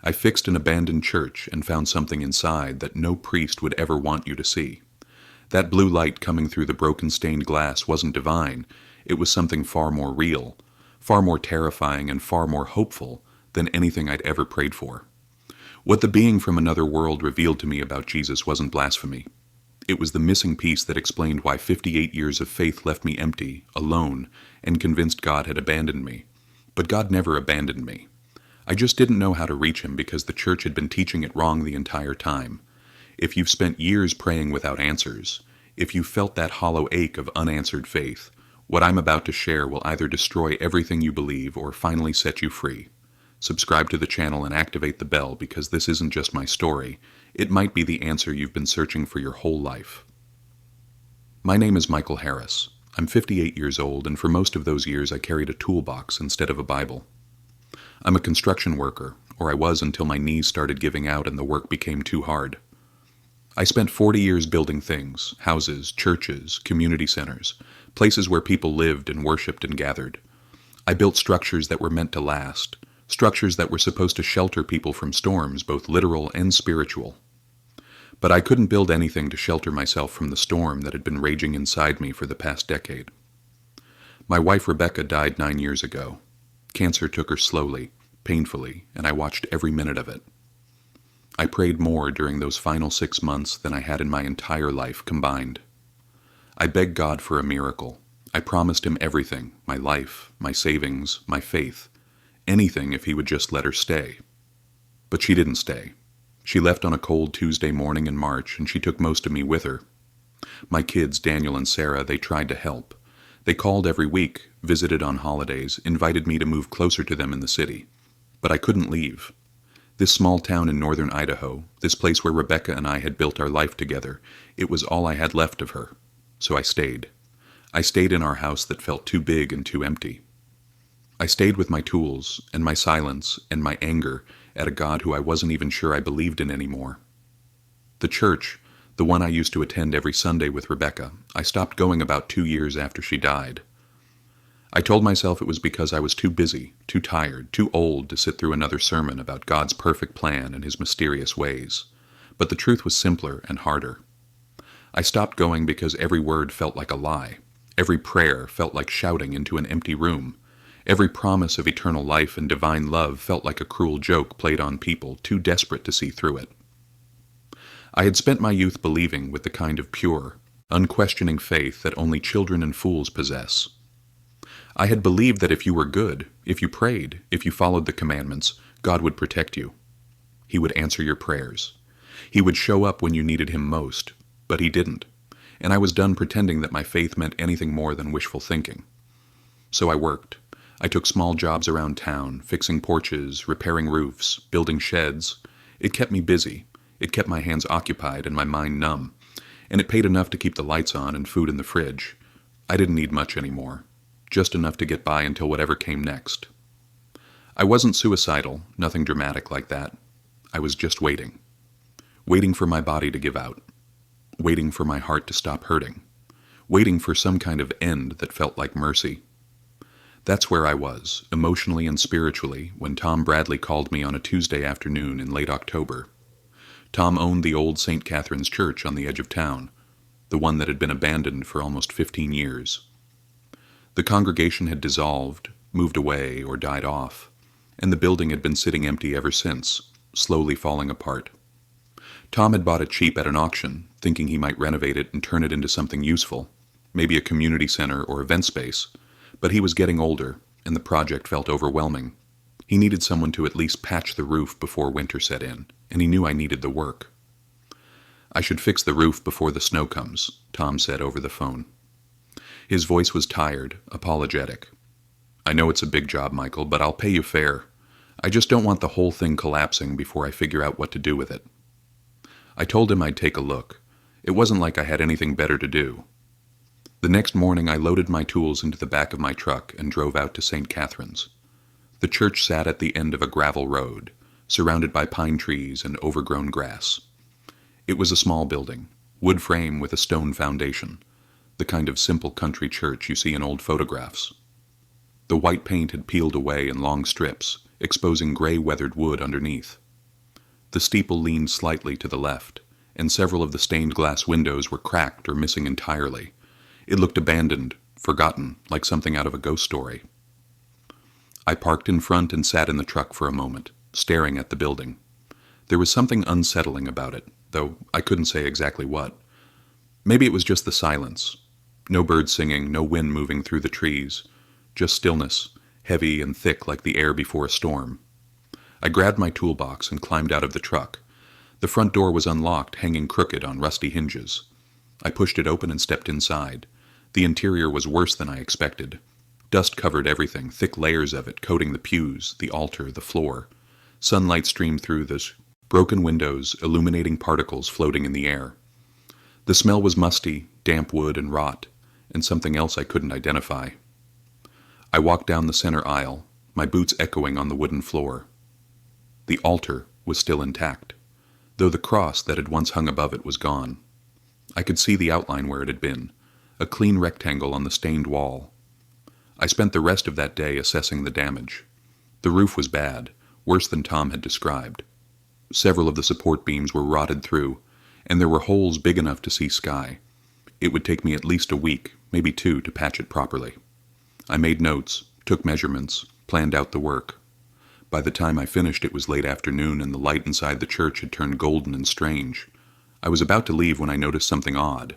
I fixed an abandoned church and found something inside that no priest would ever want you to see. That blue light coming through the broken stained glass wasn't divine, it was something far more real, far more terrifying and far more hopeful than anything I'd ever prayed for. What the being from another world revealed to me about Jesus wasn't blasphemy. It was the missing piece that explained why 58 years of faith left me empty, alone, and convinced God had abandoned me. But God never abandoned me. I just didn't know how to reach him because the church had been teaching it wrong the entire time. If you've spent years praying without answers, if you've felt that hollow ache of unanswered faith, what I'm about to share will either destroy everything you believe or finally set you free. Subscribe to the channel and activate the bell because this isn't just my story. It might be the answer you've been searching for your whole life. My name is Michael Harris. I'm 58 years old, and for most of those years I carried a toolbox instead of a Bible. I'm a construction worker, or I was until my knees started giving out and the work became too hard. I spent 40 years building things, houses, churches, community centers, places where people lived and worshiped and gathered. I built structures that were meant to last, structures that were supposed to shelter people from storms, both literal and spiritual. But I couldn't build anything to shelter myself from the storm that had been raging inside me for the past decade. My wife Rebecca died 9 years ago. Cancer took her slowly, painfully, and I watched every minute of it. I prayed more during those final 6 months than I had in my entire life combined. I begged God for a miracle. I promised him everything, my life, my savings, my faith, anything if he would just let her stay. But she didn't stay. She left on a cold Tuesday morning in March, and she took most of me with her. My kids, Daniel and Sarah, they tried to help. They called every week, visited on holidays, invited me to move closer to them in the city. But I couldn't leave. This small town in northern Idaho, this place where Rebecca and I had built our life together, it was all I had left of her. So I stayed. I stayed in our house that felt too big and too empty. I stayed with my tools, and my silence, and my anger at a God who I wasn't even sure I believed in anymore. The church, the one I used to attend every Sunday with Rebecca, I stopped going about 2 years after she died. I told myself it was because I was too busy, too tired, too old to sit through another sermon about God's perfect plan and his mysterious ways. But the truth was simpler and harder. I stopped going because every word felt like a lie. Every prayer felt like shouting into an empty room. Every promise of eternal life and divine love felt like a cruel joke played on people too desperate to see through it. I had spent my youth believing with the kind of pure, unquestioning faith that only children and fools possess. I had believed that if you were good, if you prayed, if you followed the commandments, God would protect you. He would answer your prayers. He would show up when you needed him most, but he didn't, and I was done pretending that my faith meant anything more than wishful thinking. So I worked. I took small jobs around town, fixing porches, repairing roofs, building sheds. It kept me busy. It kept my hands occupied and my mind numb, and it paid enough to keep the lights on and food in the fridge. I didn't need much anymore, just enough to get by until whatever came next. I wasn't suicidal, nothing dramatic like that. I was just waiting. Waiting for my body to give out. Waiting for my heart to stop hurting. Waiting for some kind of end that felt like mercy. That's where I was, emotionally and spiritually, when Tom Bradley called me on a Tuesday afternoon in late October. Tom owned the old St. Catherine's Church on the edge of town, the one that had been abandoned for almost 15 years. The congregation had dissolved, moved away, or died off, and the building had been sitting empty ever since, slowly falling apart. Tom had bought it cheap at an auction, thinking he might renovate it and turn it into something useful, maybe a community center or event space, but he was getting older, and the project felt overwhelming. He needed someone to at least patch the roof before winter set in, and he knew I needed the work. "I should fix the roof before the snow comes," Tom said over the phone. His voice was tired, apologetic. "I know it's a big job, Michael, but I'll pay you fair. I just don't want the whole thing collapsing before I figure out what to do with it." I told him I'd take a look. It wasn't like I had anything better to do. The next morning I loaded my tools into the back of my truck and drove out to St. Catherine's. The church sat at the end of a gravel road, surrounded by pine trees and overgrown grass. It was a small building, wood frame with a stone foundation, the kind of simple country church you see in old photographs. The white paint had peeled away in long strips, exposing gray weathered wood underneath. The steeple leaned slightly to the left, and several of the stained glass windows were cracked or missing entirely. It looked abandoned, forgotten, like something out of a ghost story. I parked in front and sat in the truck for a moment, staring at the building. There was something unsettling about it, though I couldn't say exactly what. Maybe it was just the silence. No birds singing, no wind moving through the trees. Just stillness, heavy and thick like the air before a storm. I grabbed my toolbox and climbed out of the truck. The front door was unlocked, hanging crooked on rusty hinges. I pushed it open and stepped inside. The interior was worse than I expected. Dust covered everything, thick layers of it coating the pews, the altar, the floor. Sunlight streamed through the broken windows, illuminating particles floating in the air. The smell was musty, damp wood and rot, and something else I couldn't identify. I walked down the center aisle, my boots echoing on the wooden floor. The altar was still intact, though the cross that had once hung above it was gone. I could see the outline where it had been, a clean rectangle on the stained wall. I spent the rest of that day assessing the damage. The roof was bad, worse than Tom had described. Several of the support beams were rotted through, and there were holes big enough to see sky. It would take me at least a week, maybe 2, to patch it properly. I made notes, took measurements, planned out the work. By the time I finished, it was late afternoon, and the light inside the church had turned golden and strange. I was about to leave when I noticed something odd.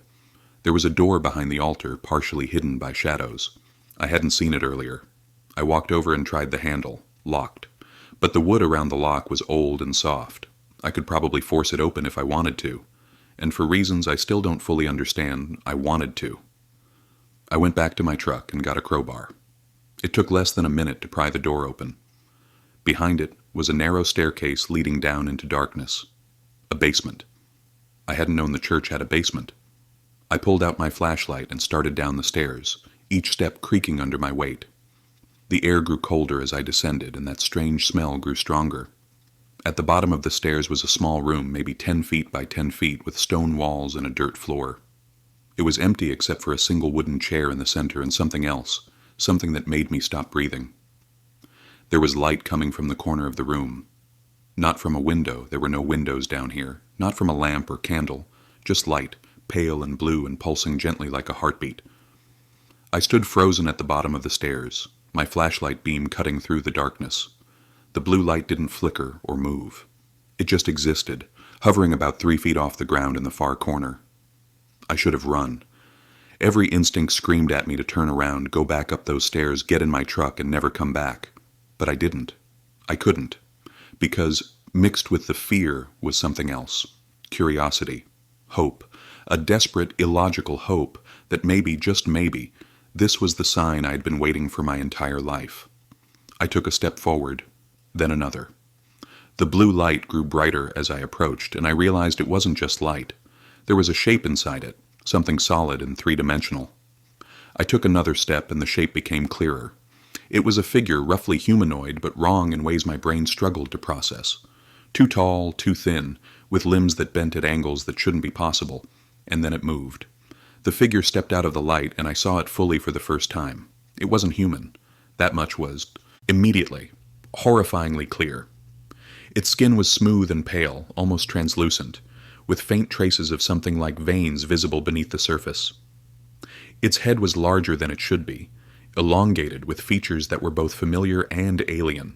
There was a door behind the altar, partially hidden by shadows. I hadn't seen it earlier. I walked over and tried the handle, locked. But the wood around the lock was old and soft. I could probably force it open if I wanted to. And for reasons I still don't fully understand, I wanted to. I went back to my truck and got a crowbar. It took less than a minute to pry the door open. Behind it was a narrow staircase leading down into darkness. A basement. I hadn't known the church had a basement. I pulled out my flashlight and started down the stairs, each step creaking under my weight. The air grew colder as I descended, and that strange smell grew stronger. At the bottom of the stairs was a small room, maybe 10 feet by 10 feet, with stone walls and a dirt floor. It was empty except for a single wooden chair in the center and something else, something that made me stop breathing. There was light coming from the corner of the room. Not from a window, there were no windows down here, not from a lamp or candle, just light, pale and blue and pulsing gently like a heartbeat. I stood frozen at the bottom of the stairs, my flashlight beam cutting through the darkness. The blue light didn't flicker or move. It just existed, hovering about 3 feet off the ground in the far corner. I should have run. Every instinct screamed at me to turn around, go back up those stairs, get in my truck, and never come back. But I didn't. I couldn't. Because mixed with the fear was something else. Curiosity. Hope. A desperate, illogical hope that maybe, just maybe, this was the sign I'd been waiting for my entire life. I took a step forward, then another. The blue light grew brighter as I approached, and I realized it wasn't just light. There was a shape inside it, something solid and three-dimensional. I took another step, and the shape became clearer. It was a figure roughly humanoid, but wrong in ways my brain struggled to process. Too tall, too thin, with limbs that bent at angles that shouldn't be possible, and then it moved. The figure stepped out of the light, and I saw it fully for the first time. It wasn't human. That much was immediately, horrifyingly clear. Its skin was smooth and pale, almost translucent, with faint traces of something like veins visible beneath the surface. Its head was larger than it should be, elongated with features that were both familiar and alien.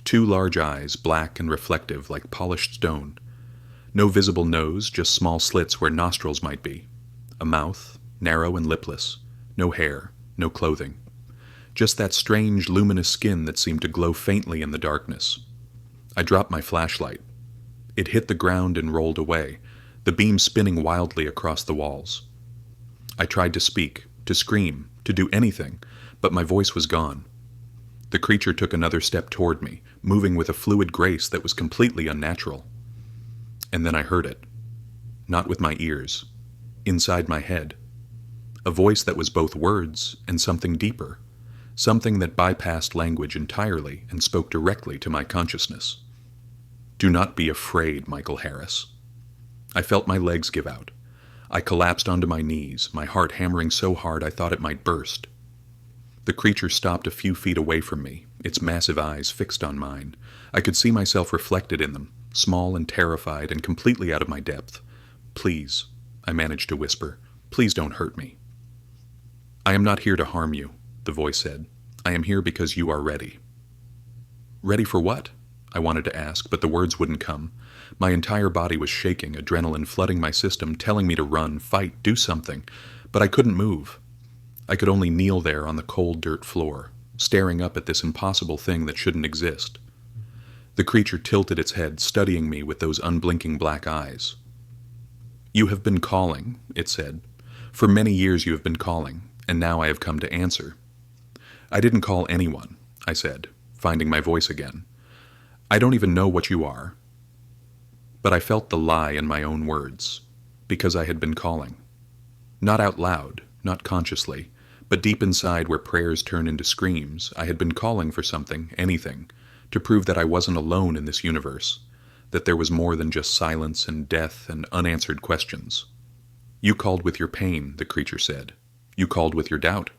2 large eyes, black and reflective like polished stone. No visible nose, just small slits where nostrils might be. A mouth, narrow and lipless. No hair, no clothing. Just that strange, luminous skin that seemed to glow faintly in the darkness. I dropped my flashlight. It hit the ground and rolled away, the beam spinning wildly across the walls. I tried to speak, to scream, to do anything, but my voice was gone. The creature took another step toward me, moving with a fluid grace that was completely unnatural. And then I heard it. Not with my ears. Inside my head. A voice that was both words and something deeper. Something that bypassed language entirely and spoke directly to my consciousness. Do not be afraid, Michael Harris. I felt my legs give out. I collapsed onto my knees, my heart hammering so hard I thought it might burst. The creature stopped a few feet away from me, its massive eyes fixed on mine. I could see myself reflected in them, small and terrified and completely out of my depth. "Please," I managed to whisper, "please don't hurt me." "I am not here to harm you," the voice said. "I am here because you are ready." Ready for what? I wanted to ask, but the words wouldn't come. My entire body was shaking, adrenaline flooding my system, telling me to run, fight, do something, but I couldn't move. I could only kneel there on the cold dirt floor, staring up at this impossible thing that shouldn't exist. The creature tilted its head, studying me with those unblinking black eyes. "You have been calling," it said. "For many years you have been calling, and now I have come to answer." "I didn't call anyone," I said, finding my voice again. "I don't even know what you are." But I felt the lie in my own words, because I had been calling. Not out loud, not consciously, but deep inside where prayers turn into screams, I had been calling for something, anything, to prove that I wasn't alone in this universe, that there was more than just silence and death and unanswered questions. "You called with your pain," the creature said. "You called with your doubt.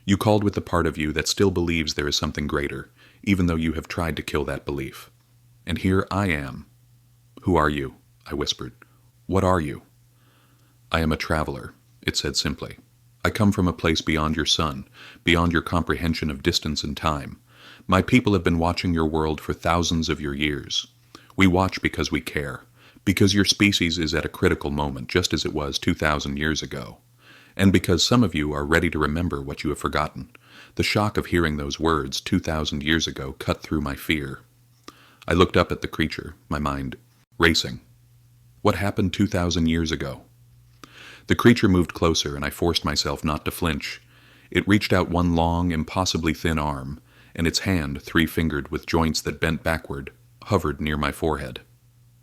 You called with the part of you that still believes there is something greater, even though you have tried to kill that belief. And here I am." "Who are you?" I whispered. "What are you?" "I am a traveler," it said simply. "I come from a place beyond your sun, beyond your comprehension of distance and time. My people have been watching your world for thousands of your years. We watch because we care, because your species is at a critical moment, just as it was 2,000 years ago. And because some of you are ready to remember what you have forgotten. The shock of hearing those words 2,000 years ago cut through my fear." I looked up at the creature, my mind racing. What happened 2,000 years ago? The creature moved closer, and I forced myself not to flinch. It reached out one long, impossibly thin arm, and its hand, three-fingered with joints that bent backward, hovered near my forehead.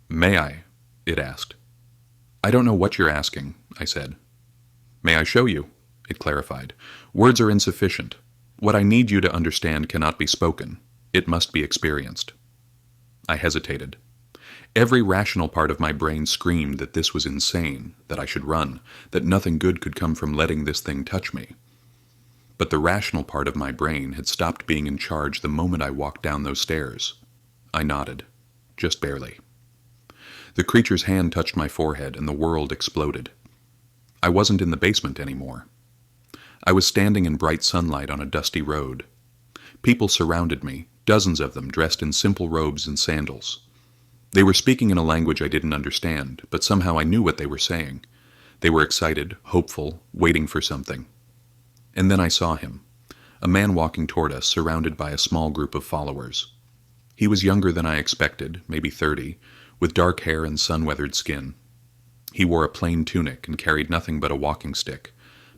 "May I?" it asked. "I don't know what you're asking," I said. "May I show you?" it clarified. "Words are insufficient. What I need you to understand cannot be spoken. It must be experienced." I hesitated. Every rational part of my brain screamed that this was insane, that I should run, that nothing good could come from letting this thing touch me. But the rational part of my brain had stopped being in charge the moment I walked down those stairs. I nodded, just barely. The creature's hand touched my forehead, and the world exploded. I wasn't in the basement anymore. I was standing in bright sunlight on a dusty road. People surrounded me, dozens of them dressed in simple robes and sandals. They were speaking in a language I didn't understand, but somehow I knew what they were saying. They were excited, hopeful, waiting for something. And then I saw him, a man walking toward us, surrounded by a small group of followers. He was younger than I expected, maybe 30, with dark hair and sun-weathered skin. He wore a plain tunic and carried nothing but a walking stick,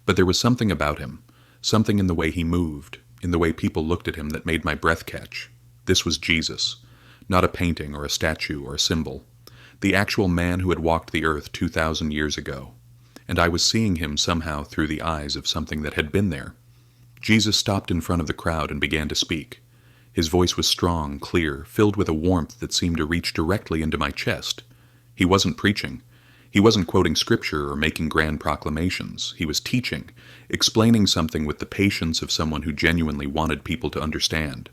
but there was something about him, something in the way he moved, in the way people looked at him that made my breath catch. This was Jesus. Not a painting or a statue or a symbol. The actual man who had walked the earth 2,000 years ago. And I was seeing him somehow through the eyes of something that had been there. Jesus stopped in front of the crowd and began to speak. His voice was strong, clear, filled with a warmth that seemed to reach directly into my chest. He wasn't preaching. He wasn't quoting scripture or making grand proclamations. He was teaching, explaining something with the patience of someone who genuinely wanted people to understand.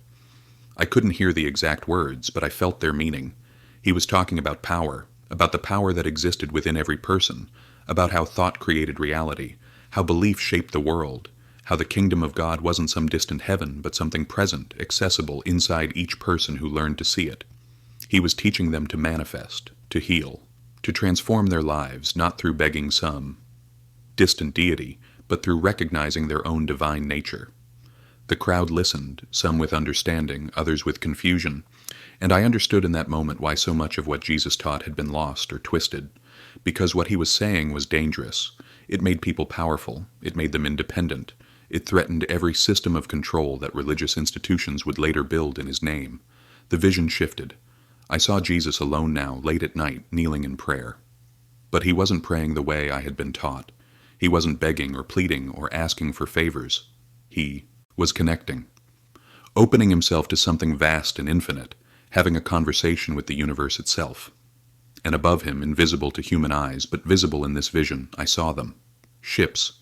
I couldn't hear the exact words, but I felt their meaning. He was talking about power, about the power that existed within every person, about how thought created reality, how belief shaped the world, how the kingdom of God wasn't some distant heaven, but something present, accessible inside each person who learned to see it. He was teaching them to manifest, to heal, to transform their lives, not through begging some distant deity, but through recognizing their own divine nature. The crowd listened, some with understanding, others with confusion, and I understood in that moment why so much of what Jesus taught had been lost or twisted, because what he was saying was dangerous. It made people powerful, it made them independent, it threatened every system of control that religious institutions would later build in his name. The vision shifted. I saw Jesus alone now, late at night, kneeling in prayer. But he wasn't praying the way I had been taught. He wasn't begging or pleading or asking for favors. He was connecting, opening himself to something vast and infinite, having a conversation with the universe itself. And above him, invisible to human eyes, but visible in this vision, I saw them. Ships,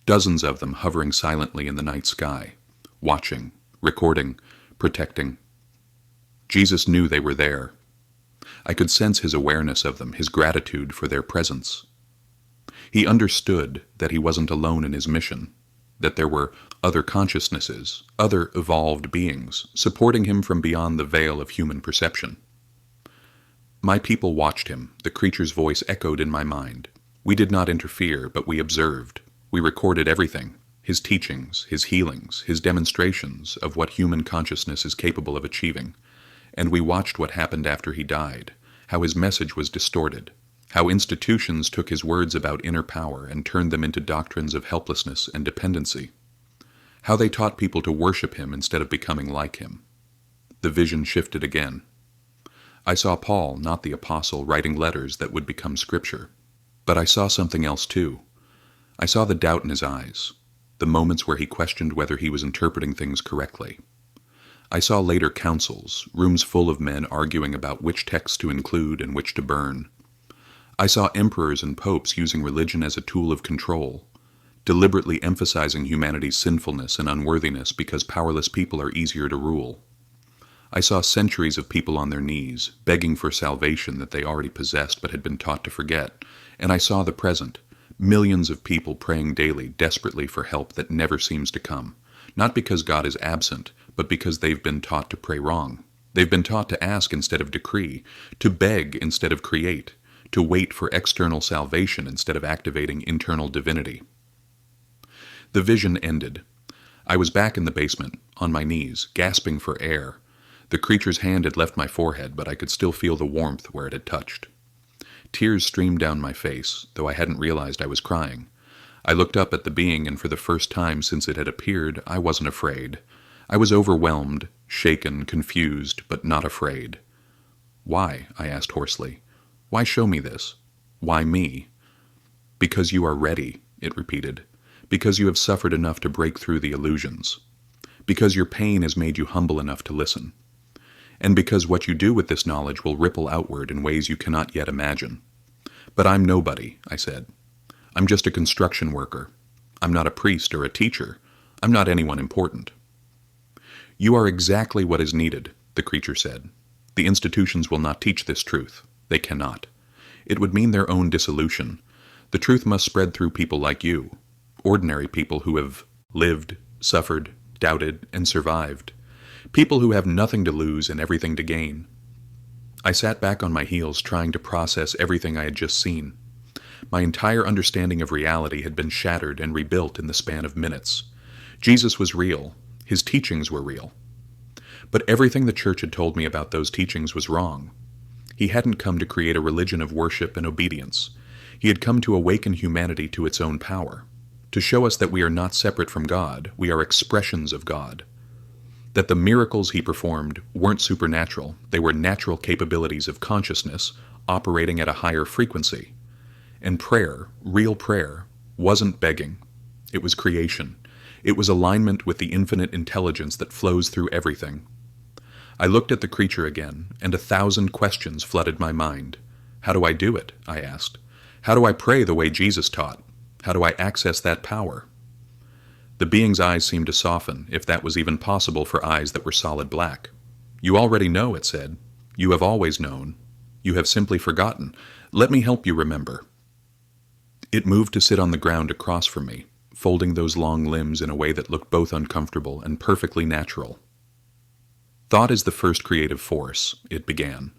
dozens of them hovering silently in the night sky, watching, recording, protecting. Jesus knew they were there. I could sense his awareness of them, his gratitude for their presence. He understood that he wasn't alone in his mission, that there were other consciousnesses, other evolved beings, supporting him from beyond the veil of human perception. My people watched him. The creature's voice echoed in my mind. We did not interfere, but we observed. We recorded everything, his teachings, his healings, his demonstrations of what human consciousness is capable of achieving. And we watched what happened after he died, how his message was distorted, how institutions took his words about inner power and turned them into doctrines of helplessness and dependency, how they taught people to worship him instead of becoming like him. The vision shifted again. I saw Paul, not the apostle, writing letters that would become scripture. But I saw something else too. I saw the doubt in his eyes, the moments where he questioned whether he was interpreting things correctly. I saw later councils, rooms full of men arguing about which texts to include and which to burn. I saw emperors and popes using religion as a tool of control, deliberately emphasizing humanity's sinfulness and unworthiness because powerless people are easier to rule. I saw centuries of people on their knees, begging for salvation that they already possessed but had been taught to forget, and I saw the present, millions of people praying daily, desperately for help that never seems to come, not because God is absent, but because they've been taught to pray wrong. They've been taught to ask instead of decree, to beg instead of create, to wait for external salvation instead of activating internal divinity. The vision ended. I was back in the basement, on my knees, gasping for air. The creature's hand had left my forehead, but I could still feel the warmth where it had touched. Tears streamed down my face, though I hadn't realized I was crying. I looked up at the being, and for the first time since it had appeared, I wasn't afraid. I was overwhelmed, shaken, confused, but not afraid. "Why?" I asked hoarsely. "Why show me this? Why me?" "Because you are ready," it repeated. "Because you have suffered enough to break through the illusions. Because your pain has made you humble enough to listen. And because what you do with this knowledge will ripple outward in ways you cannot yet imagine." "But I'm nobody," I said. "I'm just a construction worker. I'm not a priest or a teacher. I'm not anyone important." "You are exactly what is needed," the creature said. "The institutions will not teach this truth. They cannot. It would mean their own dissolution. The truth must spread through people like you, ordinary people who have lived, suffered, doubted, and survived. People who have nothing to lose and everything to gain." I sat back on my heels trying to process everything I had just seen. My entire understanding of reality had been shattered and rebuilt in the span of minutes. Jesus was real. His teachings were real. But everything the church had told me about those teachings was wrong. He hadn't come to create a religion of worship and obedience. He had come to awaken humanity to its own power, to show us that we are not separate from God, we are expressions of God. That the miracles he performed weren't supernatural, they were natural capabilities of consciousness operating at a higher frequency. And prayer, real prayer, wasn't begging. It was creation. It was alignment with the infinite intelligence that flows through everything. I looked at the creature again, and 1,000 questions flooded my mind. "How do I do it?" I asked. "How do I pray the way Jesus taught? How do I access that power?" The being's eyes seemed to soften, if that was even possible for eyes that were solid black. "You already know," it said. "You have always known. You have simply forgotten. Let me help you remember." It moved to sit on the ground across from me, folding those long limbs in a way that looked both uncomfortable and perfectly natural. "Thought is the first creative force," it began.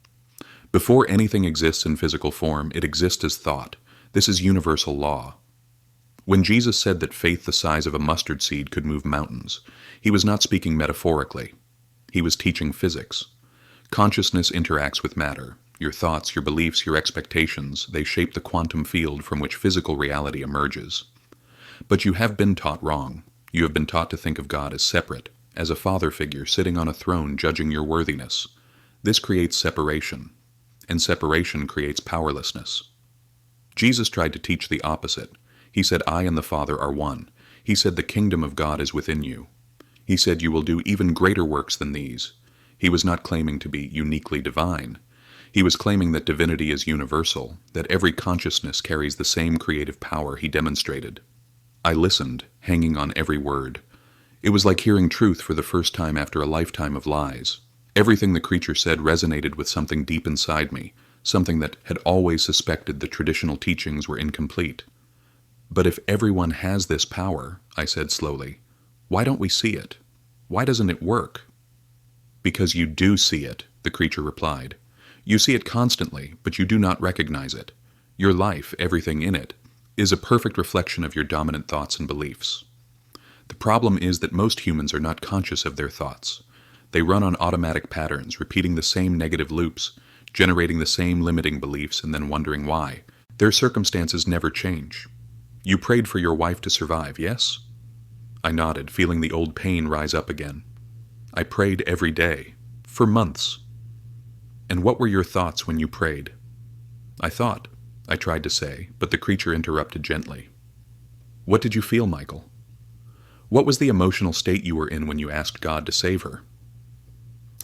"Before anything exists in physical form, it exists as thought. This is universal law. When Jesus said that faith the size of a mustard seed could move mountains, he was not speaking metaphorically. He was teaching physics. Consciousness interacts with matter. Your thoughts, your beliefs, your expectations, they shape the quantum field from which physical reality emerges. But you have been taught wrong. You have been taught to think of God as separate, as a father figure sitting on a throne judging your worthiness. This creates separation, and separation creates powerlessness. Jesus tried to teach the opposite. He said, "I and the Father are one." He said, "The kingdom of God is within you." He said, "You will do even greater works than these." He was not claiming to be uniquely divine. He was claiming that divinity is universal, that every consciousness carries the same creative power he demonstrated. I listened, hanging on every word. It was like hearing truth for the first time after a lifetime of lies. Everything the creature said resonated with something deep inside me, something that had always suspected the traditional teachings were incomplete. But if everyone has this power, I said slowly, why don't we see it? Why doesn't it work? Because you do see it, the creature replied. You see it constantly, but you do not recognize it. Your life, everything in it, is a perfect reflection of your dominant thoughts and beliefs. The problem is that most humans are not conscious of their thoughts. They run on automatic patterns, repeating the same negative loops, generating the same limiting beliefs, and then wondering why. Their circumstances never change. You prayed for your wife to survive, yes? I nodded, feeling the old pain rise up again. I prayed every day, for months. And what were your thoughts when you prayed? I thought, I tried to say, but the creature interrupted gently. What did you feel, Michael? What was the emotional state you were in when you asked God to save her?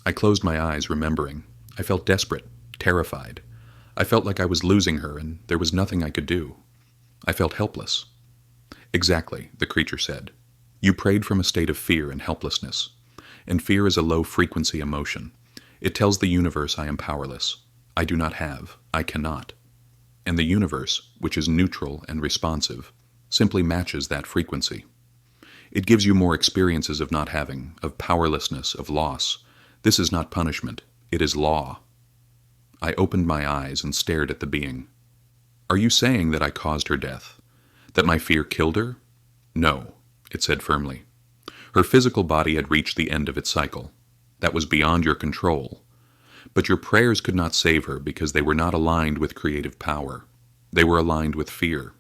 I closed my eyes, remembering. I felt desperate, terrified. I felt like I was losing her and there was nothing I could do. I felt helpless. Exactly, the creature said. You prayed from a state of fear and helplessness. And fear is a low-frequency emotion. It tells the universe I am powerless. I do not have. I cannot. And the universe, which is neutral and responsive, simply matches that frequency. It gives you more experiences of not having, of powerlessness, of loss. This is not punishment. It is law. I opened my eyes and stared at the being. Are you saying that I caused her death? That my fear killed her? No, it said firmly. Her physical body had reached the end of its cycle. That was beyond your control. But your prayers could not save her because they were not aligned with creative power. They were aligned with fear.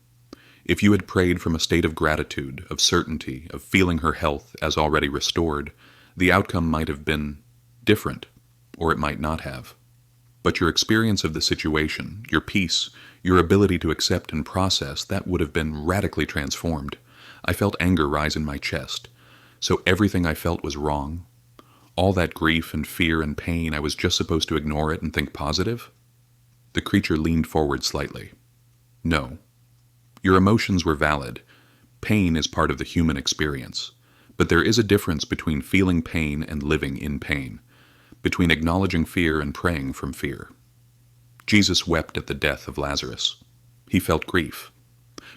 If you had prayed from a state of gratitude, of certainty, of feeling her health as already restored, the outcome might have been different, or it might not have. But your experience of the situation, your peace, your ability to accept and process, that would have been radically transformed. I felt anger rise in my chest. So everything I felt was wrong? All that grief and fear and pain, I was just supposed to ignore it and think positive? The creature leaned forward slightly. No. Your emotions were valid. Pain is part of the human experience. But there is a difference between feeling pain and living in pain, between acknowledging fear and praying from fear. Jesus wept at the death of Lazarus. He felt grief.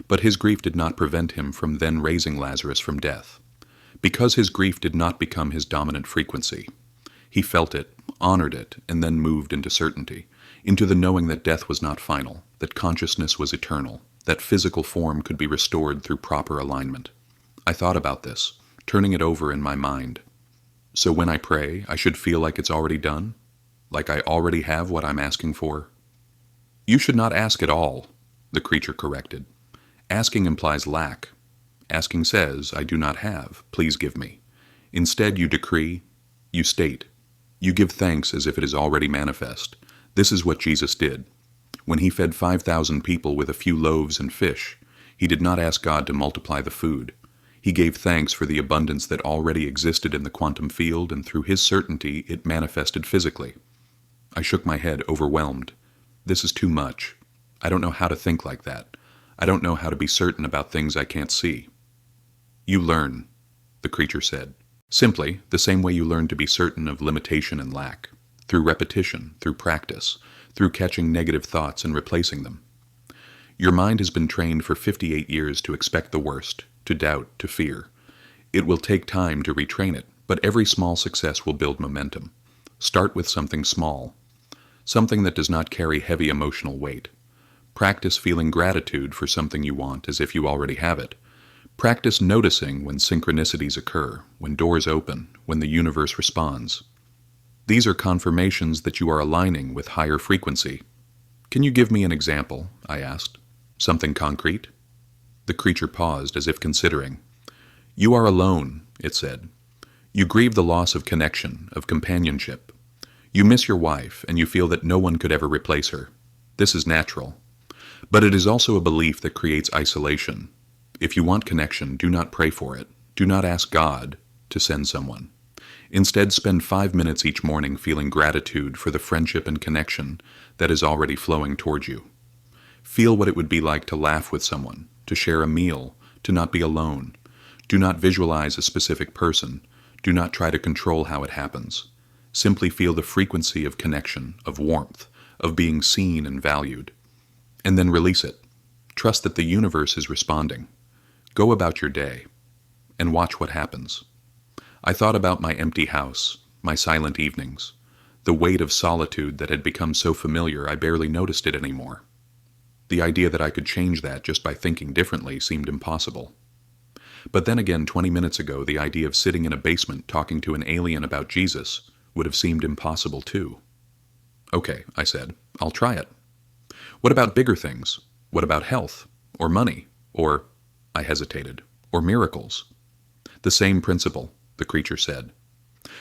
But his grief did not prevent him from then raising Lazarus from death. Because his grief did not become his dominant frequency. He felt it, honored it, and then moved into certainty, into the knowing that death was not final, that consciousness was eternal, that physical form could be restored through proper alignment. I thought about this, turning it over in my mind. So when I pray, I should feel like it's already done? Like I already have what I'm asking for? You should not ask at all, the creature corrected. Asking implies lack. Asking says, I do not have, please give me. Instead, you decree, you state. You give thanks as if it is already manifest. This is what Jesus did. When he fed 5,000 people with a few loaves and fish, he did not ask God to multiply the food. He gave thanks for the abundance that already existed in the quantum field, and through his certainty, it manifested physically. I shook my head, overwhelmed. This is too much. I don't know how to think like that. I don't know how to be certain about things I can't see. You learn, the creature said. Simply, the same way you learn to be certain of limitation and lack. Through repetition, through practice, through catching negative thoughts and replacing them. Your mind has been trained for 58 years to expect the worst, to doubt, to fear. It will take time to retrain it, but every small success will build momentum. Start with something small. Something that does not carry heavy emotional weight. Practice feeling gratitude for something you want as if you already have it. Practice noticing when synchronicities occur, when doors open, when the universe responds. These are confirmations that you are aligning with higher frequency. Can you give me an example? I asked. Something concrete? The creature paused as if considering. You are alone, it said. You grieve the loss of connection, of companionship. You miss your wife, and you feel that no one could ever replace her. This is natural. But it is also a belief that creates isolation. If you want connection, do not pray for it. Do not ask God to send someone. Instead, spend 5 minutes each morning feeling gratitude for the friendship and connection that is already flowing toward you. Feel what it would be like to laugh with someone, to share a meal, to not be alone. Do not visualize a specific person. Do not try to control how it happens. Simply feel the frequency of connection, of warmth, of being seen and valued. And then release it. Trust that the universe is responding. Go about your day and watch what happens. I thought about my empty house, my silent evenings, the weight of solitude that had become so familiar I barely noticed it anymore. The idea that I could change that just by thinking differently seemed impossible. But then again, 20 minutes ago, the idea of sitting in a basement talking to an alien about Jesus would have seemed impossible too. Okay, I said, I'll try it. What about bigger things? What about health? Or money? Or, I hesitated, or miracles? The same principle, the creature said.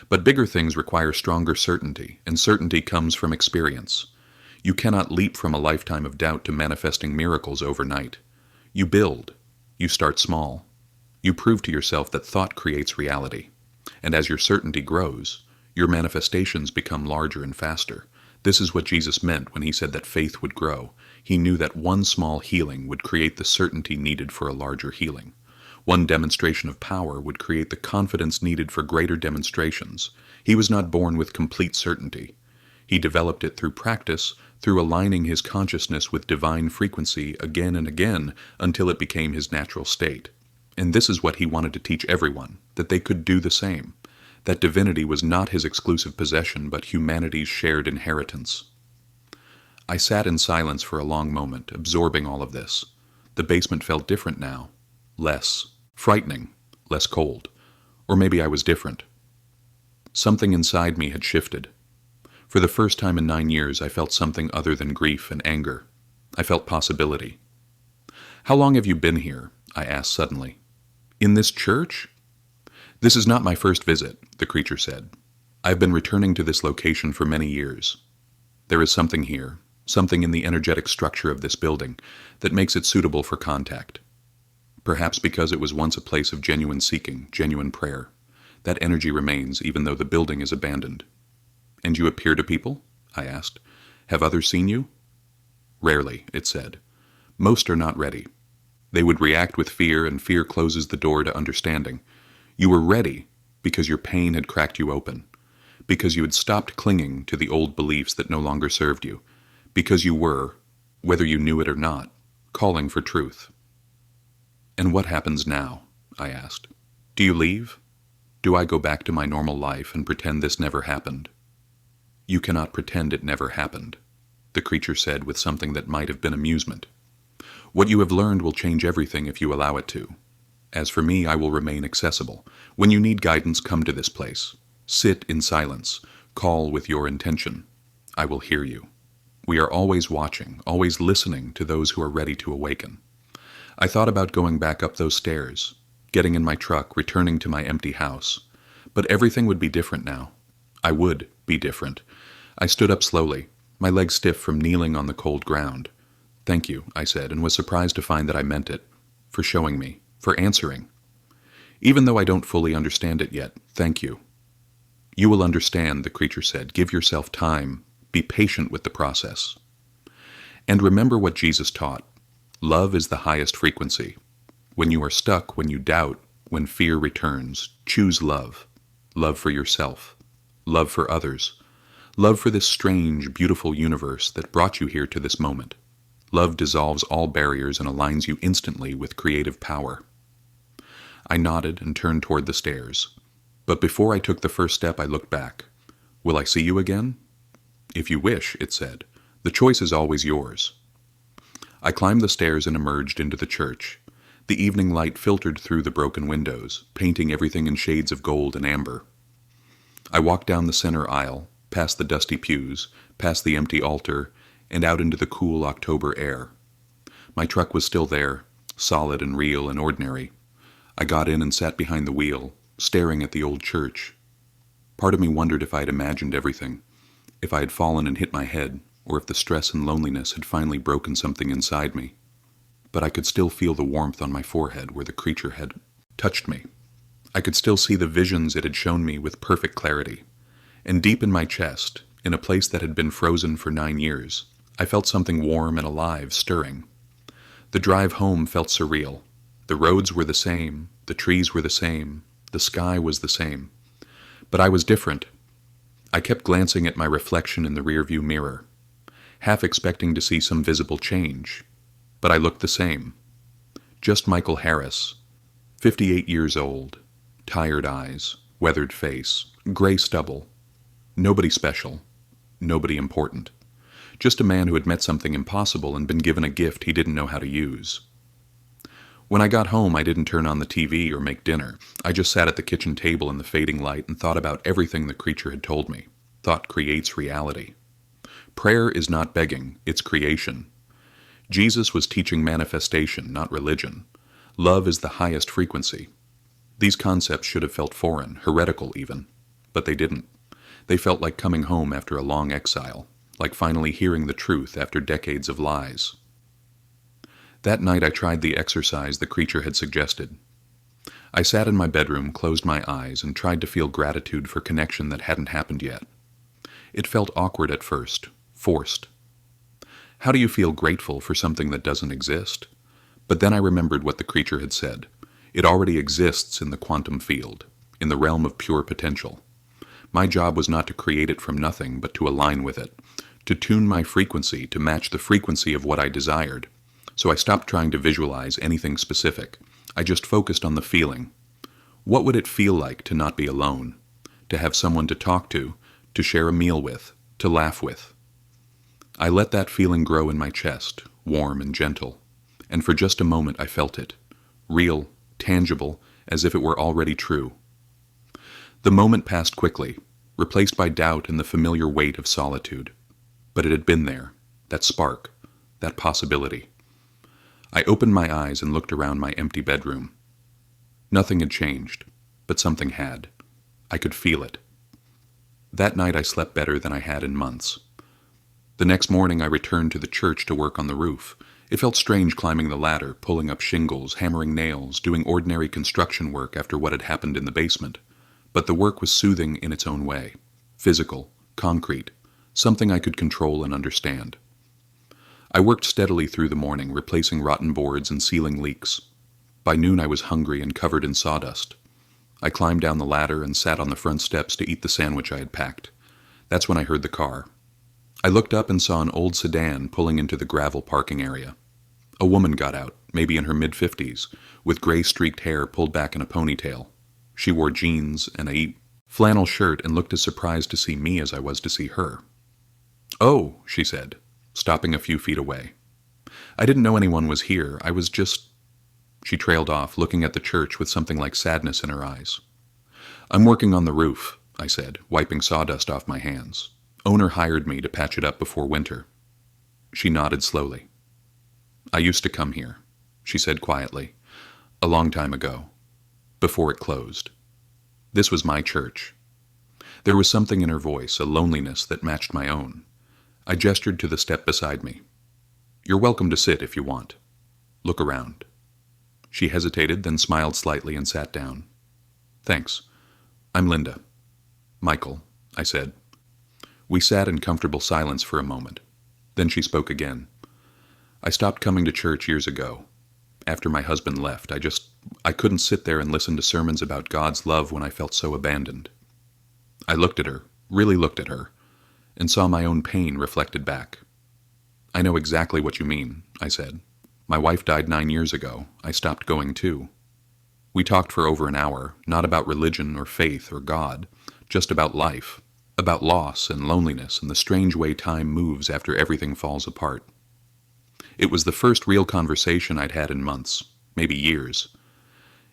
But bigger things require stronger certainty, and certainty comes from experience. You cannot leap from a lifetime of doubt to manifesting miracles overnight. You build. You start small. You prove to yourself that thought creates reality. And as your certainty grows, your manifestations become larger and faster. This is what Jesus meant when he said that faith would grow. He knew that one small healing would create the certainty needed for a larger healing. One demonstration of power would create the confidence needed for greater demonstrations. He was not born with complete certainty. He developed it through practice, through aligning his consciousness with divine frequency again and again until it became his natural state. And this is what he wanted to teach everyone, that they could do the same. That divinity was not his exclusive possession, but humanity's shared inheritance. I sat in silence for a long moment, absorbing all of this. The basement felt different now. Less frightening, less cold. Or maybe I was different. Something inside me had shifted. For the first time in 9 years, I felt something other than grief and anger. I felt possibility. How long have you been here? I asked suddenly. In this church? This is not my first visit, the creature said. I've been returning to this location for many years. There is something here, something in the energetic structure of this building, that makes it suitable for contact. Perhaps because it was once a place of genuine seeking, genuine prayer. That energy remains even though the building is abandoned. And you appear to people? I asked. Have others seen you? Rarely, it said. Most are not ready. They would react with fear, and fear closes the door to understanding. You were ready because your pain had cracked you open, because you had stopped clinging to the old beliefs that no longer served you, because you were, whether you knew it or not, calling for truth. And what happens now? I asked. Do you leave? Do I go back to my normal life and pretend this never happened? You cannot pretend it never happened, the creature said with something that might have been amusement. What you have learned will change everything if you allow it to. As for me, I will remain accessible. When you need guidance, come to this place. Sit in silence. Call with your intention. I will hear you. We are always watching, always listening to those who are ready to awaken. I thought about going back up those stairs, getting in my truck, returning to my empty house. But everything would be different now. I would be different. I stood up slowly, my legs stiff from kneeling on the cold ground. Thank you, I said, and was surprised to find that I meant it. For showing me. For answering. Even though I don't fully understand it yet, thank you. You will understand, the creature said. Give yourself time. Be patient with the process. And remember what Jesus taught. Love is the highest frequency. When you are stuck, when you doubt, when fear returns, choose love. Love for yourself. Love for others. Love for this strange, beautiful universe that brought you here to this moment. Love dissolves all barriers and aligns you instantly with creative power. I nodded and turned toward the stairs. But before I took the first step, I looked back. Will I see you again? If you wish, it said. The choice is always yours. I climbed the stairs and emerged into the church. The evening light filtered through the broken windows, painting everything in shades of gold and amber. I walked down the center aisle, past the dusty pews, past the empty altar, and out into the cool October air. My truck was still there, solid and real and ordinary. I got in and sat behind the wheel, staring at the old church. Part of me wondered if I had imagined everything, if I had fallen and hit my head, or if the stress and loneliness had finally broken something inside me. But I could still feel the warmth on my forehead where the creature had touched me. I could still see the visions it had shown me with perfect clarity. And deep in my chest, in a place that had been frozen for 9 years, I felt something warm and alive stirring. The drive home felt surreal. The roads were the same, the trees were the same, the sky was the same. But I was different. I kept glancing at my reflection in the rearview mirror, half expecting to see some visible change, but I looked the same. Just Michael Harris, 58 years old, tired eyes, weathered face, gray stubble. Nobody special, nobody important. Just a man who had met something impossible and been given a gift he didn't know how to use. When I got home, I didn't turn on the TV or make dinner. I just sat at the kitchen table in the fading light and thought about everything the creature had told me. Thought creates reality. Prayer is not begging, it's creation. Jesus was teaching manifestation, not religion. Love is the highest frequency. These concepts should have felt foreign, heretical even. But they didn't. They felt like coming home after a long exile, like finally hearing the truth after decades of lies. That night I tried the exercise the creature had suggested. I sat in my bedroom, closed my eyes, and tried to feel gratitude for connection that hadn't happened yet. It felt awkward at first, forced. How do you feel grateful for something that doesn't exist? But then I remembered what the creature had said. It already exists in the quantum field, in the realm of pure potential. My job was not to create it from nothing, but to align with it, to tune my frequency to match the frequency of what I desired. So I stopped trying to visualize anything specific. I just focused on the feeling. What would it feel like to not be alone? To have someone to talk to share a meal with, to laugh with? I let that feeling grow in my chest, warm and gentle. And for just a moment I felt it. Real, tangible, as if it were already true. The moment passed quickly, replaced by doubt and the familiar weight of solitude. But it had been there, that spark, that possibility. I opened my eyes and looked around my empty bedroom. Nothing had changed, but something had. I could feel it. That night I slept better than I had in months. The next morning I returned to the church to work on the roof. It felt strange climbing the ladder, pulling up shingles, hammering nails, doing ordinary construction work after what had happened in the basement. But the work was soothing in its own way. Physical, concrete, something I could control and understand. I worked steadily through the morning, replacing rotten boards and sealing leaks. By noon I was hungry and covered in sawdust. I climbed down the ladder and sat on the front steps to eat the sandwich I had packed. That's when I heard the car. I looked up and saw an old sedan pulling into the gravel parking area. A woman got out, maybe in her mid-50s, with gray streaked hair pulled back in a ponytail. She wore jeans and a flannel shirt and looked as surprised to see me as I was to see her. "Oh," she said, stopping a few feet away. "I didn't know anyone was here. I was just—" She trailed off, looking at the church with something like sadness in her eyes. "I'm working on the roof," I said, wiping sawdust off my hands. "Owner hired me to patch it up before winter." She nodded slowly. "I used to come here," she said quietly, "a long time ago, before it closed. This was my church." There was something in her voice, a loneliness that matched my own. I gestured to the step beside me. "You're welcome to sit if you want. Look around." She hesitated, then smiled slightly and sat down. "Thanks. I'm Linda." "Michael," I said. We sat in comfortable silence for a moment. Then she spoke again. "I stopped coming to church years ago. After my husband left, I couldn't sit there and listen to sermons about God's love when I felt so abandoned." I looked at her, really looked at her, and saw my own pain reflected back. "I know exactly what you mean," I said. "My wife died 9 years ago. I stopped going too." We talked for over an hour, not about religion or faith or God, just about life, about loss and loneliness and the strange way time moves after everything falls apart. It was the first real conversation I'd had in months, maybe years.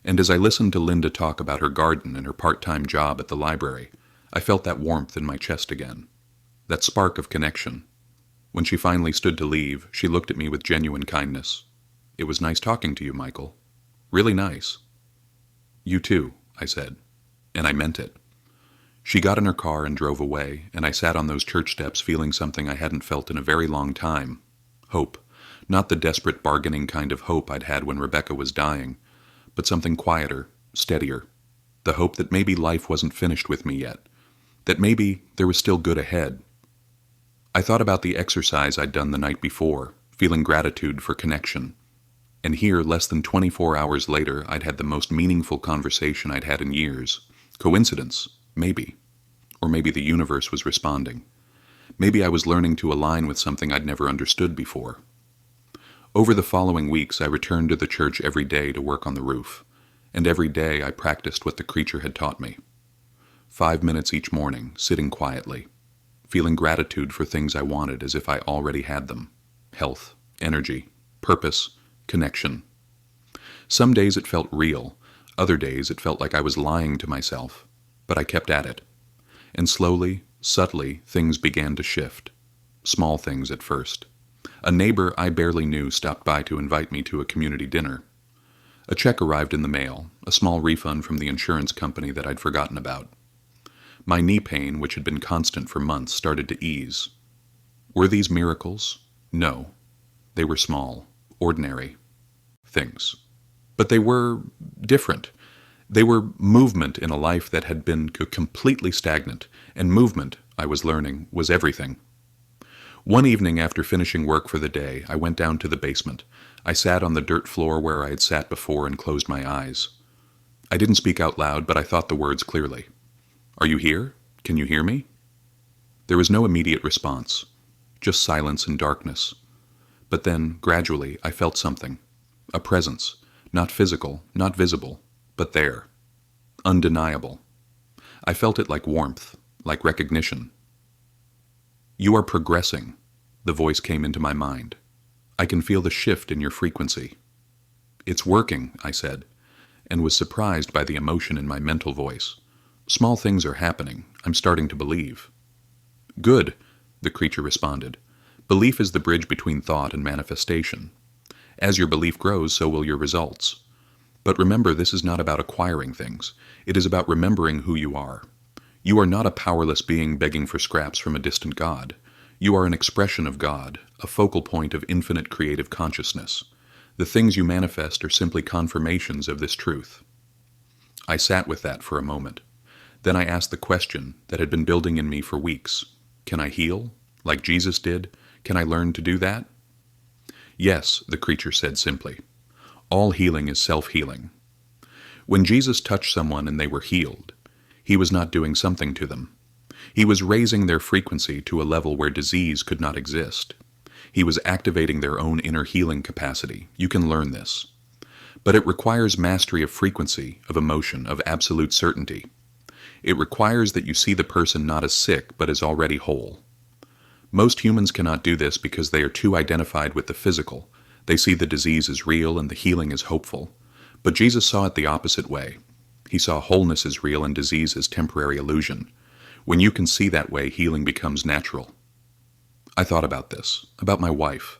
And as I listened to Linda talk about her garden and her part-time job at the library, I felt that warmth in my chest again, that spark of connection. When she finally stood to leave, she looked at me with genuine kindness. "It was nice talking to you, Michael. Really nice." "You too," I said, and I meant it. She got in her car and drove away, and I sat on those church steps feeling something I hadn't felt in a very long time. Hope. Not the desperate bargaining kind of hope I'd had when Rebecca was dying, but something quieter, steadier. The hope that maybe life wasn't finished with me yet, that maybe there was still good ahead. I thought about the exercise I'd done the night before, feeling gratitude for connection. And here, less than 24 hours later, I'd had the most meaningful conversation I'd had in years. Coincidence? Maybe. Or maybe the universe was responding. Maybe I was learning to align with something I'd never understood before. Over the following weeks, I returned to the church every day to work on the roof, and every day I practiced what the creature had taught me. 5 minutes each morning, sitting quietly, feeling gratitude for things I wanted as if I already had them: health, energy, purpose, connection. Some days it felt real, other days it felt like I was lying to myself, but I kept at it. And slowly, subtly, things began to shift. Small things at first. A neighbor I barely knew stopped by to invite me to a community dinner. A check arrived in the mail, a small refund from the insurance company that I'd forgotten about. My knee pain, which had been constant for months, started to ease. Were these miracles? No. They were small, ordinary things. But they were different. They were movement in a life that had been completely stagnant, and movement, I was learning, was everything. One evening after finishing work for the day, I went down to the basement. I sat on the dirt floor where I had sat before and closed my eyes. I didn't speak out loud, but I thought the words clearly. "Are you here? Can you hear me?" There was no immediate response, just silence and darkness. But then, gradually, I felt something. A presence, not physical, not visible, but there. Undeniable. I felt it like warmth, like recognition. "You are progressing," the voice came into my mind. "I can feel the shift in your frequency." "It's working," I said, and was surprised by the emotion in my mental voice. "Small things are happening. I'm starting to believe." "Good," the creature responded. "Belief is the bridge between thought and manifestation. As your belief grows, so will your results. But remember, this is not about acquiring things. It is about remembering who you are. You are not a powerless being begging for scraps from a distant God. You are an expression of God, a focal point of infinite creative consciousness. The things you manifest are simply confirmations of this truth." I sat with that for a moment. Then I asked the question that had been building in me for weeks. Can I heal? Like Jesus did? Can I learn to do that? "Yes," the creature said simply. "All healing is self-healing." When Jesus touched someone and they were healed, he was not doing something to them. He was raising their frequency to a level where disease could not exist. He was activating their own inner healing capacity. You can learn this. But it requires mastery of frequency, of emotion, of absolute certainty. It requires that you see the person not as sick, but as already whole. Most humans cannot do this because they are too identified with the physical. They see the disease as real and the healing as hopeful. But Jesus saw it the opposite way. He saw wholeness as real and disease as temporary illusion. When you can see that way, healing becomes natural. I thought about this, about my wife,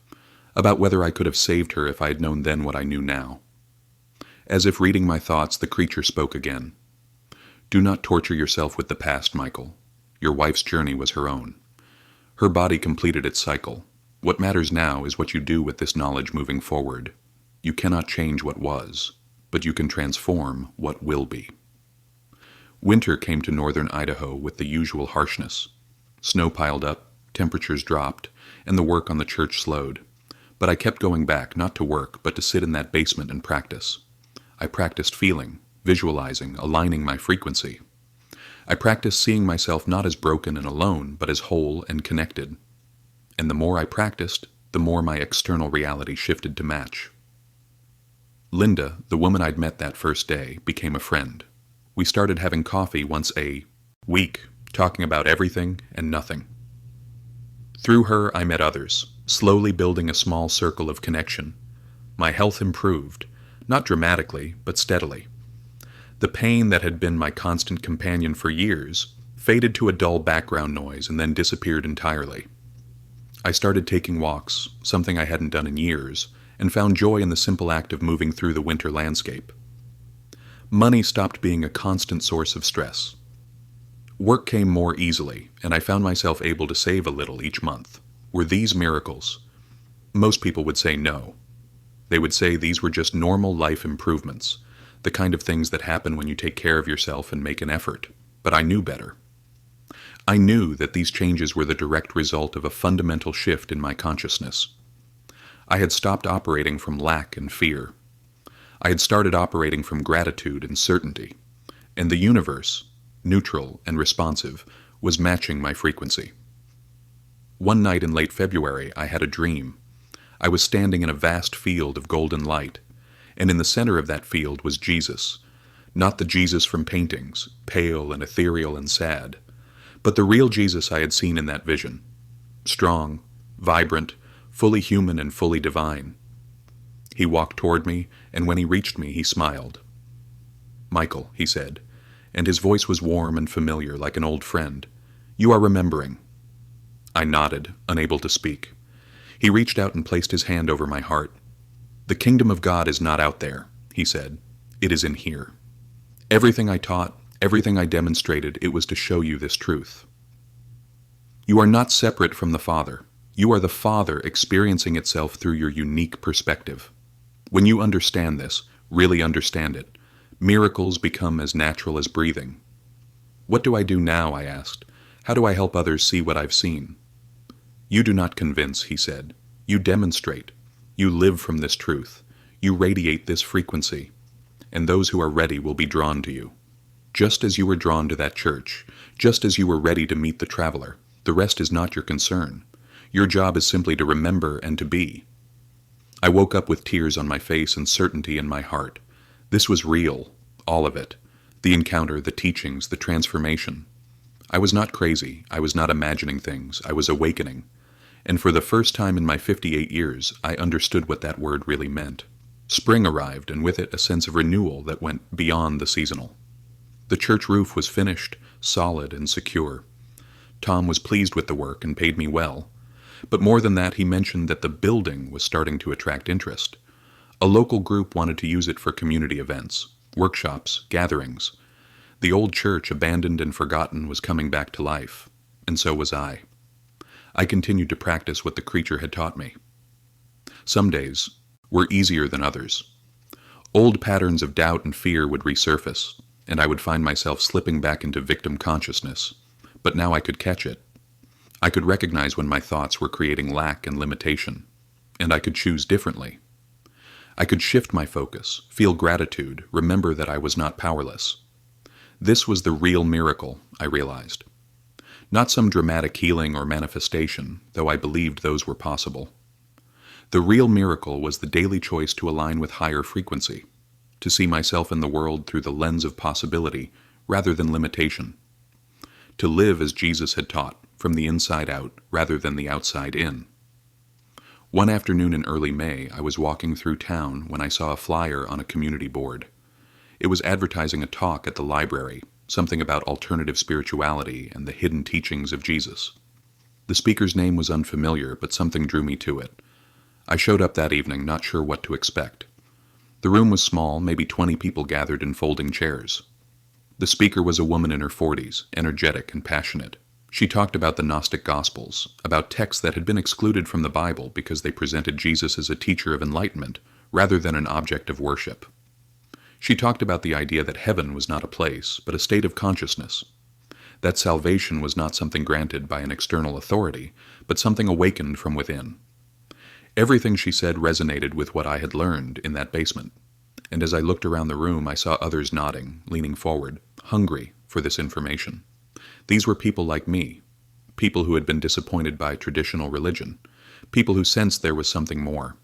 about whether I could have saved her if I had known then what I knew now. As if reading my thoughts, the creature spoke again. "Do not torture yourself with the past, Michael. Your wife's journey was her own. Her body completed its cycle. What matters now is what you do with this knowledge moving forward. You cannot change what was, but you can transform what will be." Winter came to northern Idaho with the usual harshness. Snow piled up, temperatures dropped, and the work on the church slowed. But I kept going back, not to work, but to sit in that basement and practice. I practiced feeling, visualizing, aligning my frequency. I practiced seeing myself not as broken and alone, but as whole and connected. And the more I practiced, the more my external reality shifted to match. Linda, the woman I'd met that first day, became a friend. We started having coffee once a week, talking about everything and nothing. Through her, I met others, slowly building a small circle of connection. My health improved, not dramatically, but steadily. The pain that had been my constant companion for years faded to a dull background noise and then disappeared entirely. I started taking walks, something I hadn't done in years, and found joy in the simple act of moving through the winter landscape. Money stopped being a constant source of stress. Work came more easily, and I found myself able to save a little each month. Were these miracles? Most people would say no. They would say these were just normal life improvements, the kind of things that happen when you take care of yourself and make an effort. But I knew better. I knew that these changes were the direct result of a fundamental shift in my consciousness. I had stopped operating from lack and fear. I had started operating from gratitude and certainty. And the universe, neutral and responsive, was matching my frequency. One night in late February, I had a dream. I was standing in a vast field of golden light, and in the center of that field was Jesus, not the Jesus from paintings, pale and ethereal and sad, but the real Jesus I had seen in that vision, strong, vibrant, fully human and fully divine. He walked toward me, and when he reached me, he smiled. "Michael," he said, and his voice was warm and familiar like an old friend, "you are remembering." I nodded, unable to speak. He reached out and placed his hand over my heart. "The kingdom of God is not out there," he said. "It is in here. Everything I taught, everything I demonstrated, it was to show you this truth. You are not separate from the Father. You are the Father experiencing itself through your unique perspective. When you understand this, really understand it, miracles become as natural as breathing." "What do I do now?" I asked. "How do I help others see what I've seen?" "You do not convince," he said. "You demonstrate. You live from this truth. You radiate this frequency, and those who are ready will be drawn to you. Just as you were drawn to that church, just as you were ready to meet the traveler, the rest is not your concern. Your job is simply to remember and to be." I woke up with tears on my face and certainty in my heart. This was real, all of it. The encounter, the teachings, the transformation. I was not crazy. I was not imagining things. I was awakening. And for the first time in my 58 years, I understood what that word really meant. Spring arrived, and with it a sense of renewal that went beyond the seasonal. The church roof was finished, solid and secure. Tom was pleased with the work and paid me well. But more than that, he mentioned that the building was starting to attract interest. A local group wanted to use it for community events, workshops, gatherings. The old church, abandoned and forgotten, was coming back to life, and so was I. I continued to practice what the creature had taught me. Some days were easier than others. Old patterns of doubt and fear would resurface, and I would find myself slipping back into victim consciousness, but now I could catch it. I could recognize when my thoughts were creating lack and limitation, and I could choose differently. I could shift my focus, feel gratitude, remember that I was not powerless. This was the real miracle, I realized. Not some dramatic healing or manifestation, though I believed those were possible. The real miracle was the daily choice to align with higher frequency, to see myself in the world through the lens of possibility rather than limitation, to live as Jesus had taught, from the inside out rather than the outside in. One afternoon in early May, I was walking through town when I saw a flyer on a community board. It was advertising a talk at the library, something about alternative spirituality and the hidden teachings of Jesus. The speaker's name was unfamiliar, but something drew me to it. I showed up that evening, not sure what to expect. The room was small, maybe 20 people gathered in folding chairs. The speaker was a woman in her 40s, energetic and passionate. She talked about the Gnostic Gospels, about texts that had been excluded from the Bible because they presented Jesus as a teacher of enlightenment rather than an object of worship. She talked about the idea that heaven was not a place, but a state of consciousness, that salvation was not something granted by an external authority, but something awakened from within. Everything she said resonated with what I had learned in that basement, and as I looked around the room, I saw others nodding, leaning forward, hungry for this information. These were people like me, people who had been disappointed by traditional religion, people who sensed there was something more.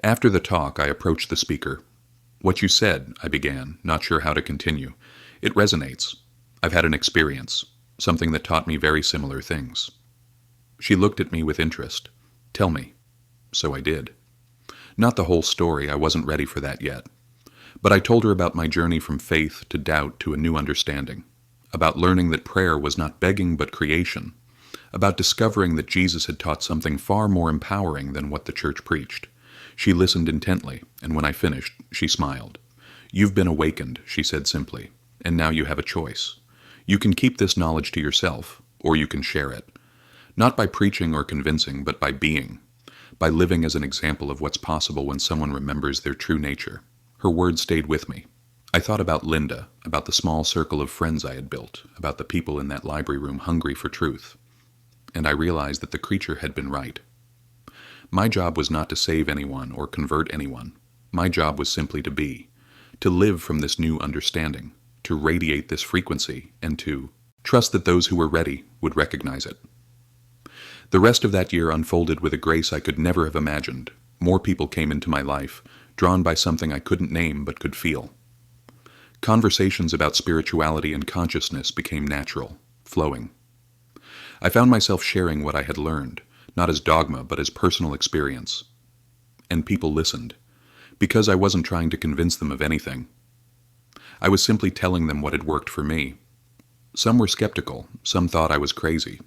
After the talk, I approached the speaker. "What you said," I began, not sure how to continue. "It resonates. I've had an experience, something that taught me very similar things." She looked at me with interest. "Tell me." So I did. Not the whole story, I wasn't ready for that yet. But I told her about my journey from faith to doubt to a new understanding, about learning that prayer was not begging but creation, about discovering that Jesus had taught something far more empowering than what the church preached. She listened intently, and when I finished, she smiled. "You've been awakened," she said simply, "and now you have a choice. You can keep this knowledge to yourself, or you can share it. Not by preaching or convincing, but by being, by living as an example of what's possible when someone remembers their true nature." Her words stayed with me. I thought about Linda, about the small circle of friends I had built, about the people in that library room hungry for truth. And I realized that the creature had been right. My job was not to save anyone or convert anyone. My job was simply to be, to live from this new understanding, to radiate this frequency, and to Trust that those who were ready would recognize it. The rest of that year unfolded with a grace I could never have imagined. More people came into my life, drawn by something I couldn't name but could feel. Conversations about spirituality and consciousness became natural, flowing. I found myself sharing what I had learned, not as dogma but as personal experience. And people listened, because I wasn't trying to convince them of anything. I was simply telling them what had worked for me. Some were skeptical, some thought I was crazy.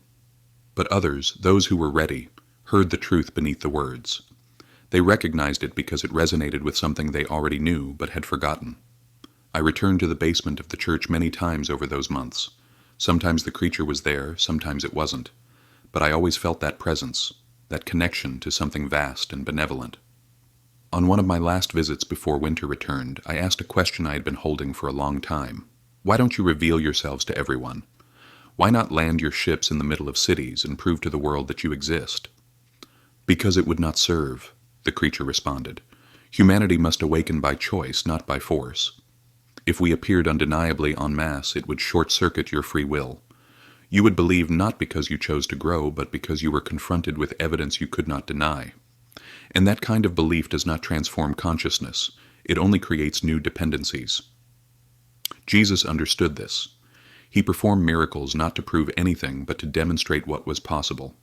But others, those who were ready, heard the truth beneath the words. They recognized it because it resonated with something they already knew but had forgotten. I returned to the basement of the church many times over those months. Sometimes the creature was there, sometimes it wasn't. But I always felt that presence, that connection to something vast and benevolent. On one of my last visits before winter returned, I asked a question I had been holding for a long time. Why don't you reveal yourselves to everyone? Why not land your ships in the middle of cities and prove to the world that you exist? Because it would not serve, the creature responded. Humanity must awaken by choice, not by force. If we appeared undeniably en masse, it would short-circuit your free will. You would believe not because you chose to grow, but because you were confronted with evidence you could not deny. And that kind of belief does not transform consciousness. It only creates new dependencies. Jesus understood this. He performed miracles not to prove anything, but to demonstrate what was possible.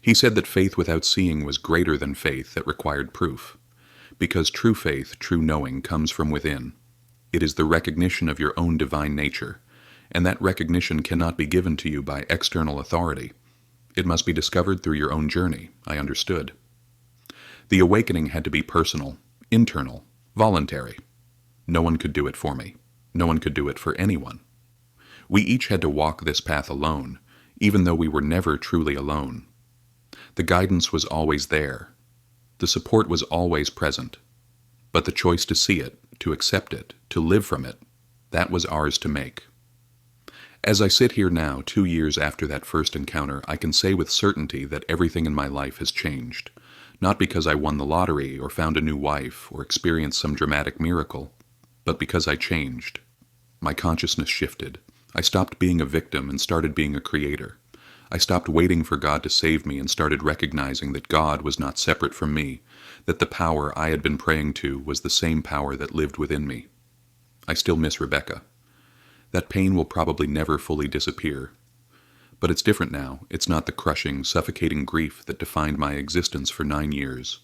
He said that faith without seeing was greater than faith that required proof. Because true faith, true knowing, comes from within. It is the recognition of your own divine nature, and that recognition cannot be given to you by external authority. It must be discovered through your own journey, I understood. The awakening had to be personal, internal, voluntary. No one could do it for me. No one could do it for anyone. We each had to walk this path alone, even though we were never truly alone. The guidance was always there. The support was always present. But the choice to see it, to accept it, to live from it, that was ours to make. As I sit here now, 2 years after that first encounter, I can say with certainty that everything in my life has changed. Not because I won the lottery or found a new wife or experienced some dramatic miracle, but because I changed. My consciousness shifted. I stopped being a victim and started being a creator. I stopped waiting for God to save me and started recognizing that God was not separate from me, that the power I had been praying to was the same power that lived within me. I still miss Rebecca. That pain will probably never fully disappear. But it's different now. It's not the crushing, suffocating grief that defined my existence for 9 years.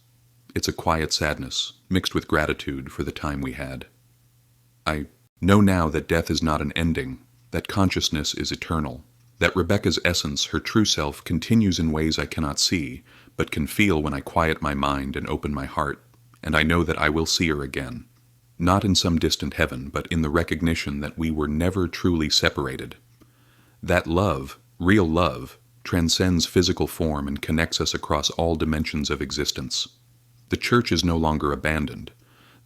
It's a quiet sadness, mixed with gratitude for the time we had. I know now that death is not an ending, that consciousness is eternal, that Rebecca's essence, her true self, continues in ways I cannot see, but can feel when I quiet my mind and open my heart, and I know that I will see her again. Not in some distant heaven, but in the recognition that we were never truly separated. That love, real love, transcends physical form and connects us across all dimensions of existence. The church is no longer abandoned.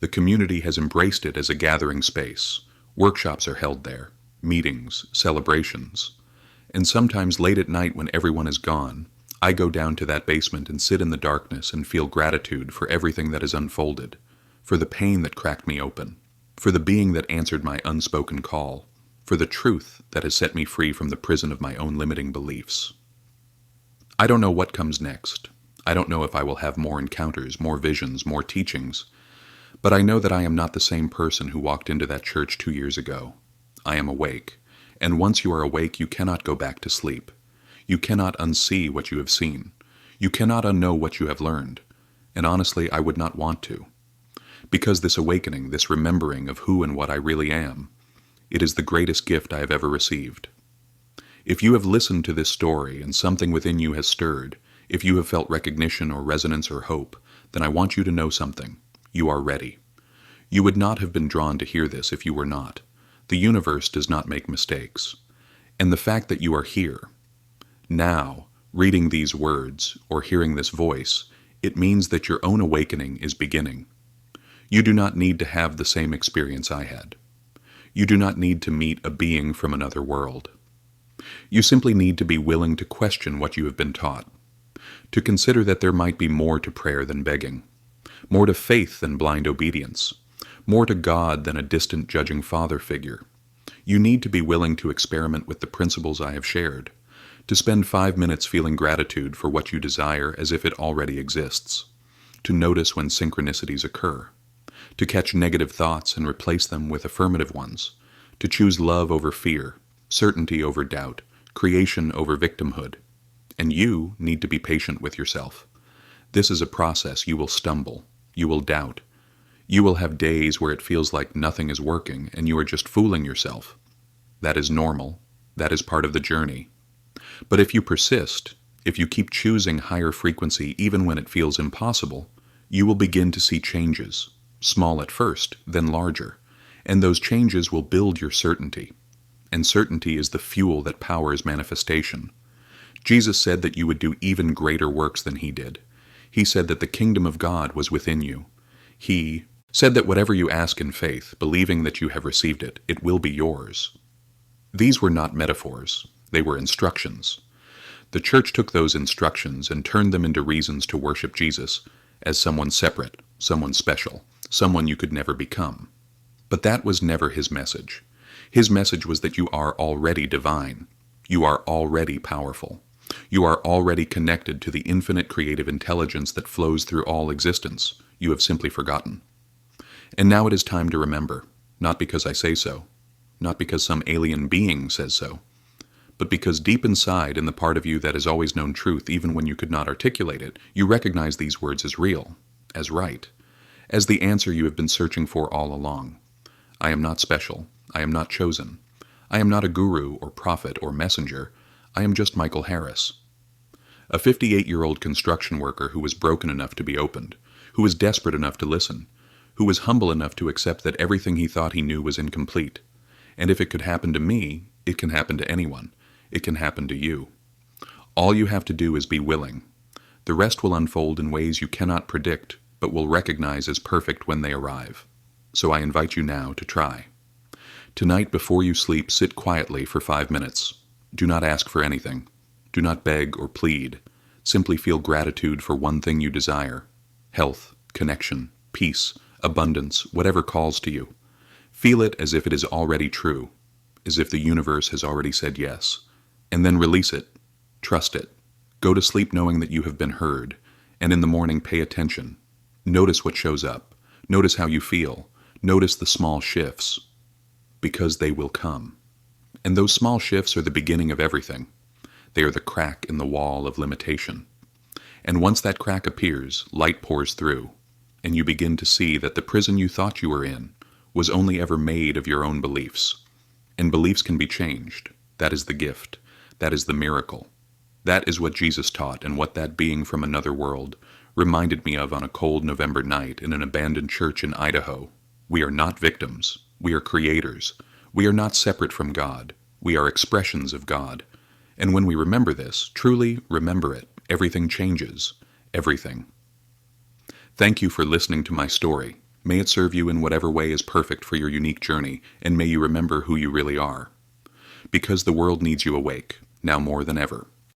The community has embraced it as a gathering space. Workshops are held there, meetings, celebrations. And sometimes late at night when everyone is gone, I go down to that basement and sit in the darkness and feel gratitude for everything that has unfolded, for the pain that cracked me open, for the being that answered my unspoken call, for the truth that has set me free from the prison of my own limiting beliefs. I don't know what comes next. I don't know if I will have more encounters, more visions, more teachings, but I know that I am not the same person who walked into that church 2 years ago. I am awake, and once you are awake, you cannot go back to sleep. You cannot unsee what you have seen. You cannot unknow what you have learned, and honestly, I would not want to. Because this awakening, this remembering of who and what I really am, it is the greatest gift I have ever received. If you have listened to this story and something within you has stirred, if you have felt recognition or resonance or hope, then I want you to know something. You are ready. You would not have been drawn to hear this if you were not. The universe does not make mistakes. And the fact that you are here, now, reading these words or hearing this voice, it means that your own awakening is beginning. You do not need to have the same experience I had. You do not need to meet a being from another world. You simply need to be willing to question what you have been taught, to consider that there might be more to prayer than begging, more to faith than blind obedience, more to God than a distant judging father figure. You need to be willing to experiment with the principles I have shared, to spend 5 minutes feeling gratitude for what you desire as if it already exists, to notice when synchronicities occur, to catch negative thoughts and replace them with affirmative ones, to choose love over fear, certainty over doubt, creation over victimhood. And you need to be patient with yourself. This is a process. You will stumble. You will doubt. You will have days where it feels like nothing is working and you are just fooling yourself. That is normal. That is part of the journey. But if you persist, if you keep choosing higher frequency even when it feels impossible, you will begin to see changes, small at first, then larger, and those changes will build your certainty. And certainty is the fuel that powers manifestation. Jesus said that you would do even greater works than he did. He said that the kingdom of God was within you. He said that whatever you ask in faith, believing that you have received it, it will be yours. These were not metaphors. They were instructions. The church took those instructions and turned them into reasons to worship Jesus as someone separate, someone special, someone you could never become. But that was never his message. His message was that you are already divine. You are already powerful. You are already connected to the infinite creative intelligence that flows through all existence. You have simply forgotten. And now it is time to remember, not because I say so, not because some alien being says so, but because deep inside, in the part of you that has always known truth even when you could not articulate it, you recognize these words as real, as right, as the answer you have been searching for all along. I am not special. I am not chosen. I am not a guru or prophet or messenger. I am just Michael Harris. A 58-year-old construction worker who was broken enough to be opened, who was desperate enough to listen, who was humble enough to accept that everything he thought he knew was incomplete. And if it could happen to me, it can happen to anyone. It can happen to you. All you have to do is be willing. The rest will unfold in ways you cannot predict, but will recognize as perfect when they arrive. So I invite you now to try. Tonight before you sleep, sit quietly for 5 minutes. Do not ask for anything. Do not beg or plead. Simply feel gratitude for one thing you desire. Health, connection, peace, abundance, whatever calls to you. Feel it as if it is already true, as if the universe has already said yes. And then release it. Trust it. Go to sleep knowing that you have been heard, and in the morning pay attention. Notice what shows up. Notice how you feel. Notice the small shifts, because they will come. And those small shifts are the beginning of everything. They are the crack in the wall of limitation. And once that crack appears, light pours through, and you begin to see that the prison you thought you were in was only ever made of your own beliefs. And beliefs can be changed. That is the gift. That is the miracle. That is what Jesus taught, and what that being from another world reminded me of on a cold November night in an abandoned church in Idaho. We are not victims. We are creators. We are not separate from God. We are expressions of God. And when we remember this, truly remember it, everything changes. Everything. Thank you for listening to my story. May it serve you in whatever way is perfect for your unique journey, and may you remember who you really are. Because the world needs you awake, now more than ever.